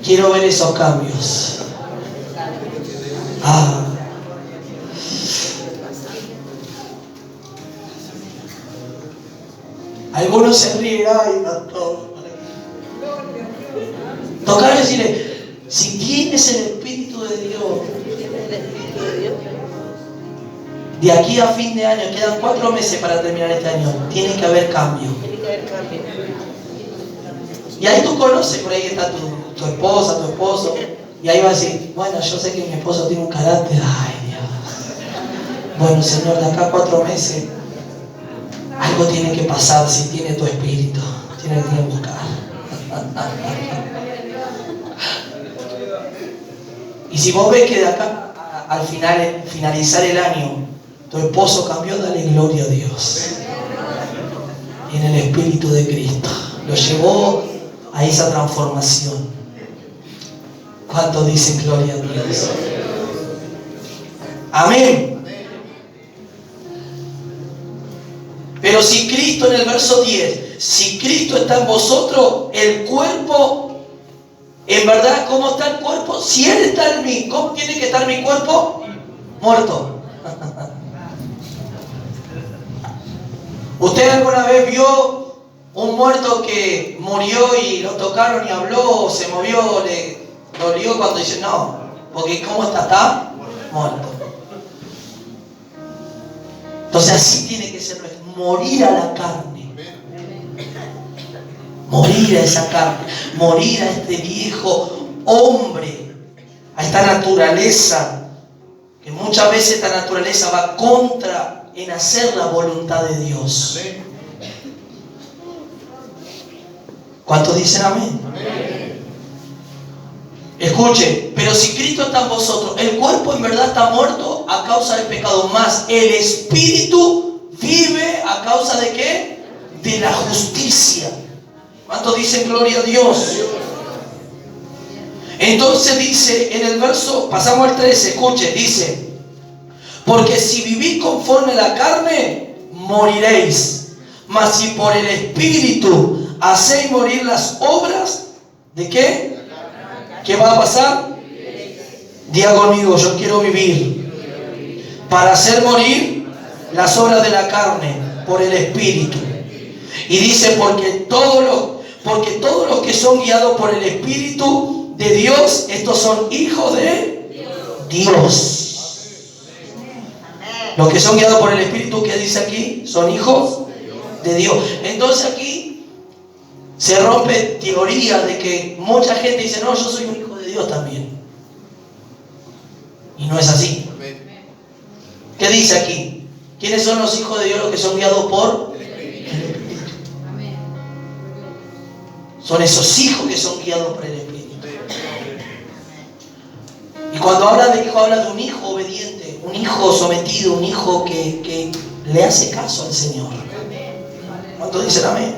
quiero ver esos cambios. Algunos se ríen, ay, pastor. Tocar y decirle, si tienes el Espíritu de Dios, de aquí a fin de año, quedan 4 meses para terminar este año, tiene que haber cambio. Y ahí tú conoces, por ahí está tu esposa, tu esposo, y ahí va a decir, bueno, yo sé que mi esposo tiene un carácter, ay Dios. Bueno, Señor, de acá a 4 meses, algo tiene que pasar si tiene tu espíritu. Tiene que buscar. Y si vos ves que de acá al finalizar el año tu esposo cambió, dale gloria a Dios. Y en el Espíritu de Cristo lo llevó a esa transformación. ¿Cuántos dicen gloria a Dios? Amén. Pero si Cristo, en el verso 10, si Cristo está en vosotros, el cuerpo, en verdad, ¿cómo está el cuerpo? Si Él está en mí, ¿cómo tiene que estar mi cuerpo? Muerto. ¿Usted alguna vez vio un muerto que murió y lo tocaron y habló, o se movió, le dolió cuando dice no? Porque ¿cómo está? Está muerto. Entonces así tiene que ser, morir a la carne, morir a esa carne, morir a este viejo hombre, a esta naturaleza, que muchas veces esta naturaleza va contra en hacer la voluntad de Dios. ¿Cuántos dicen amén? Escuche, pero si Cristo está en vosotros, el cuerpo en verdad está muerto a causa del pecado, más el espíritu vive a causa de ¿qué? De la justicia. ¿Cuántos dicen gloria a Dios? Entonces dice en el verso, pasamos al 13, escuche, dice, porque si vivís conforme a la carne, moriréis, mas si por el espíritu hacéis morir las obras, ¿de qué? ¿Qué va a pasar? Diga conmigo, yo quiero vivir para hacer morir las obras de la carne por el espíritu. Y dice, porque todos los que son guiados por el espíritu de Dios, estos son hijos de Dios. Los que son guiados por el espíritu, ¿qué dice aquí? Son hijos de Dios. Entonces aquí se rompe teoría de que mucha gente dice, no, yo soy un hijo de Dios también. Y no es así. ¿Qué dice aquí? ¿Quiénes son los hijos de Dios? Los que son guiados por el Espíritu. Son esos hijos que son guiados por el Espíritu. Y cuando habla de hijo, habla de un hijo obediente, un hijo sometido, un hijo que le hace caso al Señor. ¿Cuántos dicen amén?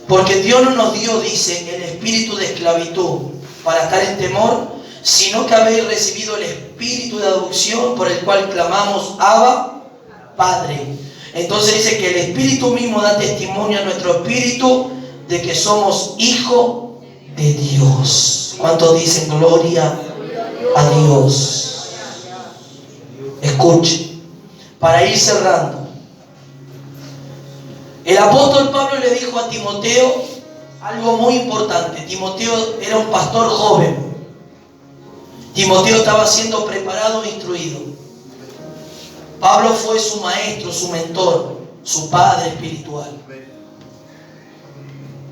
Porque Dios no nos dio, dice, el espíritu de esclavitud para estar en temor, sino que habéis recibido el espíritu de adopción por el cual clamamos Abba, Padre. Entonces dice que el Espíritu mismo da testimonio a nuestro espíritu de que somos hijos de Dios. ¿Cuántos dicen gloria a Dios? Escuche, para ir cerrando. El apóstol Pablo le dijo a Timoteo algo muy importante. Timoteo era un pastor joven. Timoteo estaba siendo preparado e instruido. Pablo fue su maestro, su mentor, su padre espiritual.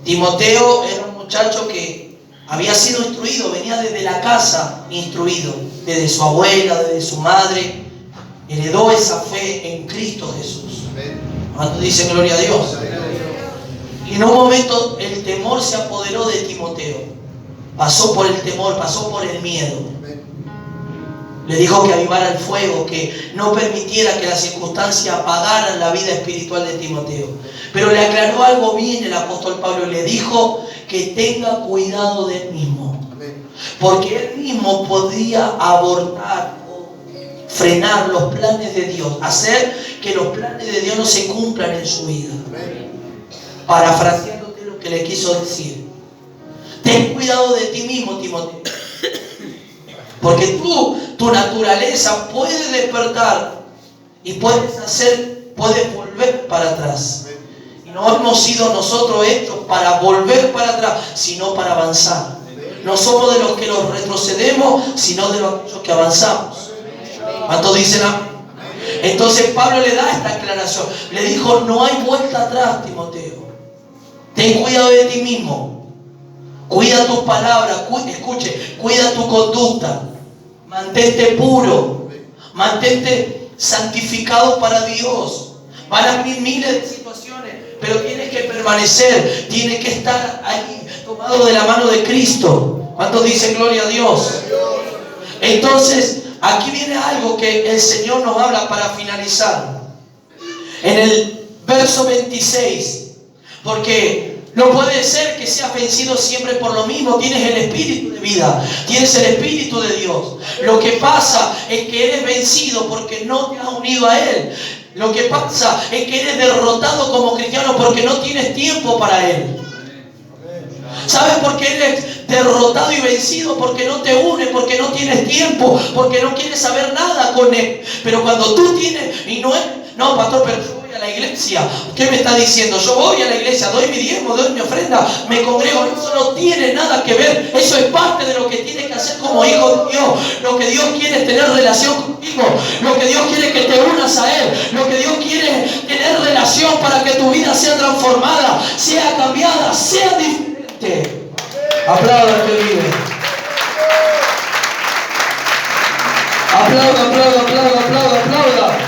Timoteo era un muchacho que había sido instruido, venía desde la casa instruido, desde su abuela, desde su madre. Heredó esa fe en Cristo Jesús. Cuando dicen gloria a Dios. Y en un momento el temor se apoderó de Timoteo. Pasó por el temor, pasó por el miedo. Le dijo que avivara el fuego, que no permitiera que las circunstancias apagaran la vida espiritual de Timoteo. Pero le aclaró algo bien el apóstol Pablo. Le dijo que tenga cuidado de él mismo. Porque él mismo podía abortar, frenar los planes de Dios, hacer que los planes de Dios no se cumplan en su vida. Parafraseándote lo que le quiso decir: ten cuidado de ti mismo, Timoteo, porque tu naturaleza puede despertar y puedes volver para atrás. Y no hemos sido nosotros hechos para volver para atrás, sino para avanzar. No somos de los que los retrocedemos, sino de los que avanzamos. ¿Cuántos dicen amén? Entonces Pablo le da esta aclaración. Le dijo: no hay vuelta atrás, Timoteo. Ten cuidado de ti mismo. Cuida tus palabras. Escuche, cuida tu conducta. Mantente puro. Mantente santificado para Dios. Van a venir miles de situaciones, pero tienes que permanecer. Tienes que estar ahí, tomado de la mano de Cristo. ¿Cuántos dicen gloria a Dios? Entonces, aquí viene algo que el Señor nos habla para finalizar. En el verso 26. Porque no puede ser que seas vencido siempre por lo mismo. Tienes el espíritu de vida. Tienes el espíritu de Dios. Lo que pasa es que eres vencido porque no te has unido a Él. Lo que pasa es que eres derrotado como cristiano porque no tienes tiempo para Él. ¿Sabes por qué eres derrotado y vencido? Porque no te une, porque no tienes tiempo, porque no quieres saber nada con Él. Pero cuando tú tienes, y no, pastor, pero yo voy a la iglesia. ¿Qué me está diciendo? Yo voy a la iglesia, doy mi diezmo, doy mi ofrenda, me congrego. Eso no tiene nada que ver. Eso es parte de lo que tienes que hacer como hijo de Dios. Lo que Dios quiere es tener relación contigo. Lo que Dios quiere es que te unas a Él. Lo que Dios quiere es tener relación para que tu vida sea transformada, sea cambiada, sea diferente. Aplauda al que vive. Aplauda, aplauda, aplauda, aplauda, aplauda.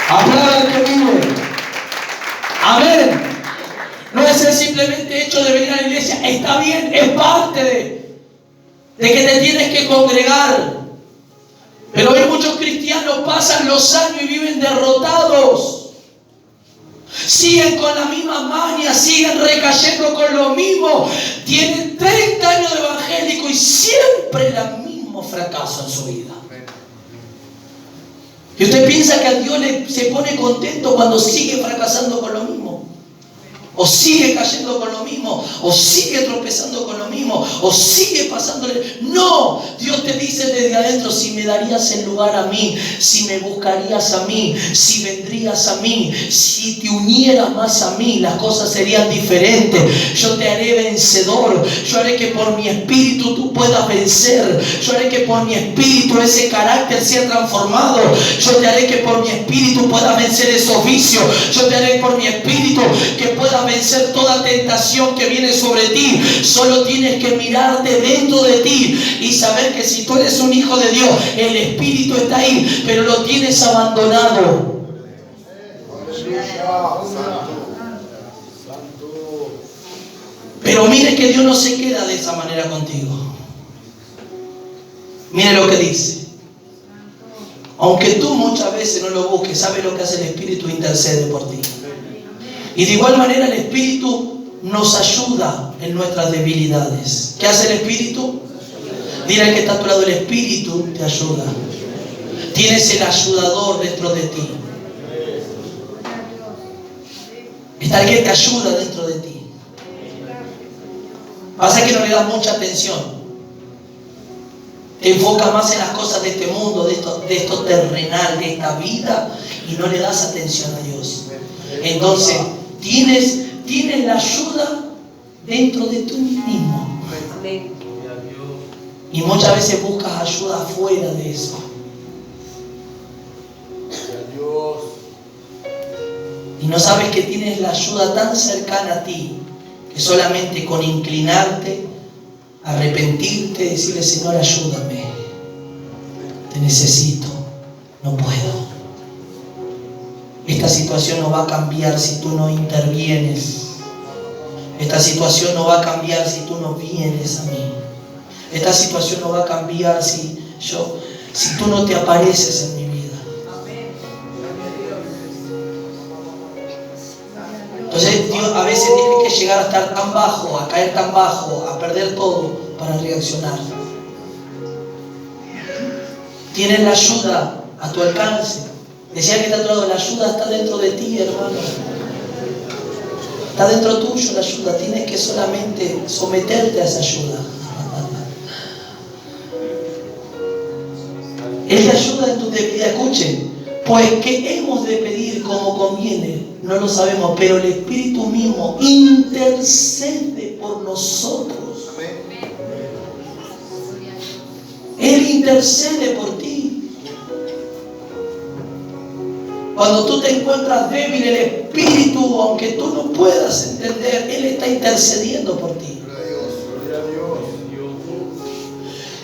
Aplauda al que vive. Amén. No es el simplemente hecho de venir a la iglesia. Está bien, es parte de que te tienes que congregar. Pero hoy muchos cristianos pasan los años y viven derrotados. Siguen con la misma maña, siguen recayendo con lo mismo. Tienen 30 años de evangélico y siempre el mismo fracaso en su vida. Y usted piensa que a Dios se pone contento cuando sigue fracasando con lo mismo. O sigue cayendo con lo mismo, o sigue tropezando con lo mismo, o sigue pasándole. No, Dios te dice desde adentro: si me darías el lugar a mí, si me buscarías a mí, si vendrías a mí, si te unieras más a mí, las cosas serían diferentes. Yo te haré vencedor. Yo haré que por mi espíritu tú puedas vencer. Yo haré que por mi espíritu ese carácter sea transformado. Yo te haré que por mi espíritu puedas vencer esos vicios. Yo te haré por mi espíritu que puedas vencer toda tentación que viene sobre ti. Solo tienes que mirarte dentro de ti y saber que si tú eres un hijo de Dios, el Espíritu está ahí, pero lo tienes abandonado. Pero mire que Dios no se queda de esa manera contigo. Mire lo que dice. Aunque tú muchas veces no lo busques, ¿sabes lo que hace el Espíritu? Intercede por ti. Y de igual manera el Espíritu nos ayuda en nuestras debilidades. ¿Qué hace el Espíritu? Dile al que está a tu lado, el Espíritu te ayuda. Tienes el ayudador dentro de ti. Está el que te ayuda dentro de ti. Pasa que no le das mucha atención. Te enfocas más en las cosas de este mundo, de esto terrenal, de esta vida, y no le das atención a Dios. Entonces, tienes la ayuda dentro de ti mismo. Y muchas veces buscas ayuda fuera de eso. Y no sabes que tienes la ayuda tan cercana a ti, que solamente con inclinarte, arrepentirte, decirle: Señor, ayúdame, te necesito, no puedo. Esta situación no va a cambiar si tú no intervienes. Esta situación no va a cambiar si tú no vienes a mí. Esta situación no va a cambiar si tú no te apareces en mi vida. Entonces Dios a veces tiene que llegar a estar tan bajo, a caer tan bajo, a perder todo para reaccionar. Tienes la ayuda a tu alcance. Decía que está a tu lado, la ayuda está dentro de ti, hermano. Está dentro tuyo la ayuda. Tienes que solamente someterte a esa ayuda. Él te ayuda en tu debilidad. Escuchen. Pues que hemos de pedir como conviene, no lo sabemos, pero el Espíritu mismo intercede por nosotros. Él intercede por ti. Cuando tú te encuentras débil, el Espíritu, aunque tú no puedas entender, Él está intercediendo por ti.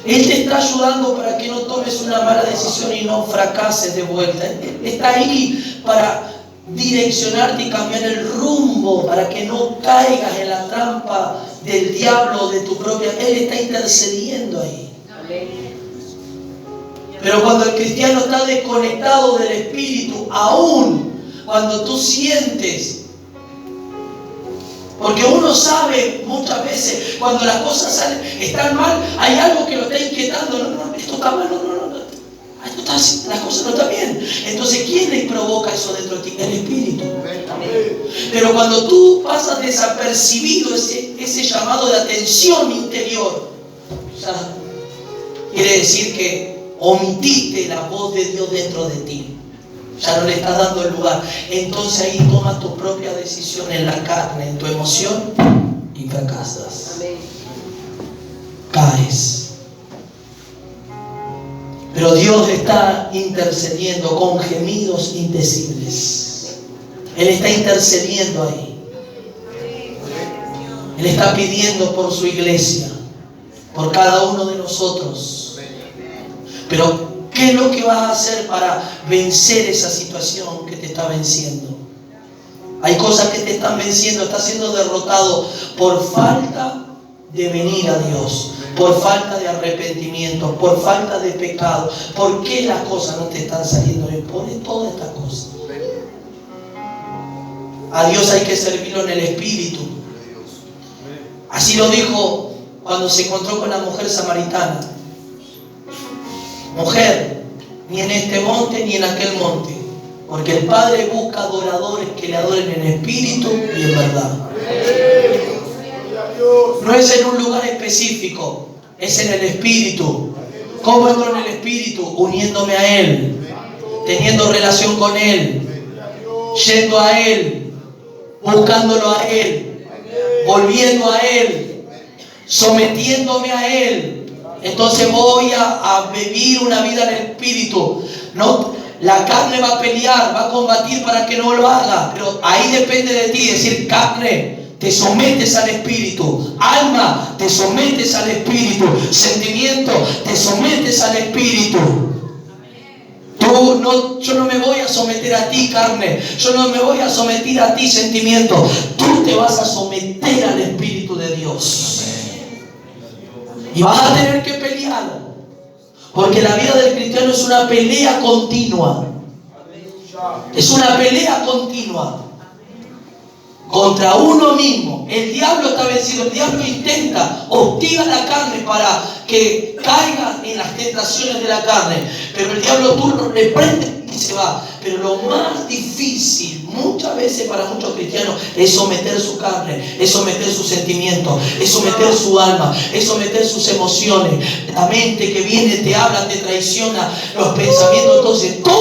Él te está ayudando para que no tomes una mala decisión y no fracases de vuelta. Él está ahí para direccionarte y cambiar el rumbo, para que no caigas en la trampa del diablo, de tu propia. Él está intercediendo ahí. Pero cuando el cristiano está desconectado del Espíritu, aún cuando tú sientes, porque uno sabe muchas veces cuando las cosas están mal, hay algo que lo está inquietando. No, esto está mal, las cosas no están bien. Entonces, ¿quién le provoca eso dentro de ti? El Espíritu. Pero cuando tú pasas desapercibido ese llamado de atención interior, ya quiere decir que omitiste la voz de Dios dentro de ti. Ya no le estás dando el lugar. Entonces ahí tomas tu propia decisión en la carne, en tu emoción, y fracasas. Caes. Pero Dios está intercediendo con gemidos indecibles. Él está intercediendo ahí. Él está pidiendo por su iglesia, por cada uno de nosotros. Pero ¿qué es lo que vas a hacer para vencer esa situación que te está venciendo? Hay cosas que te están venciendo, estás siendo derrotado por falta de venir a Dios, por falta de arrepentimiento, por falta de pecado. ¿Por qué las cosas no te están saliendo bien? Por todas estas cosas. A Dios hay que servirlo en el Espíritu. Así lo dijo cuando se encontró con la mujer samaritana. Mujer, ni en este monte ni en aquel monte, porque el Padre busca adoradores que le adoren en espíritu y en verdad. No es en un lugar específico, es en el Espíritu. ¿Cómo entro en el Espíritu? Uniéndome a Él, teniendo relación con Él, yendo a Él, buscándolo a Él, volviendo a Él, sometiéndome a Él. Entonces voy a vivir una vida en el Espíritu. No, La carne va a pelear, va a combatir para que no lo haga. Pero ahí depende de ti. Decir, carne, te sometes al Espíritu. Alma, te sometes al Espíritu. Sentimiento, te sometes al Espíritu. Yo no me voy a someter a ti, carne. Yo no me voy a someter a ti, sentimiento. Tú te vas a someter al Espíritu de Dios. Y vas a tener que pelear. Porque la vida del cristiano es una pelea continua. Es una pelea continua. Contra uno mismo. El diablo está vencido. El diablo intenta, hostiga la carne para que caiga en las tentaciones de la carne. Pero el diablo tú lo reprende y se va. Pero lo más difícil, muchas veces para muchos cristianos, es someter su carne, es someter sus sentimientos, es someter su alma, es someter sus emociones. La mente que viene, te habla, te traiciona, los pensamientos. Entonces, todo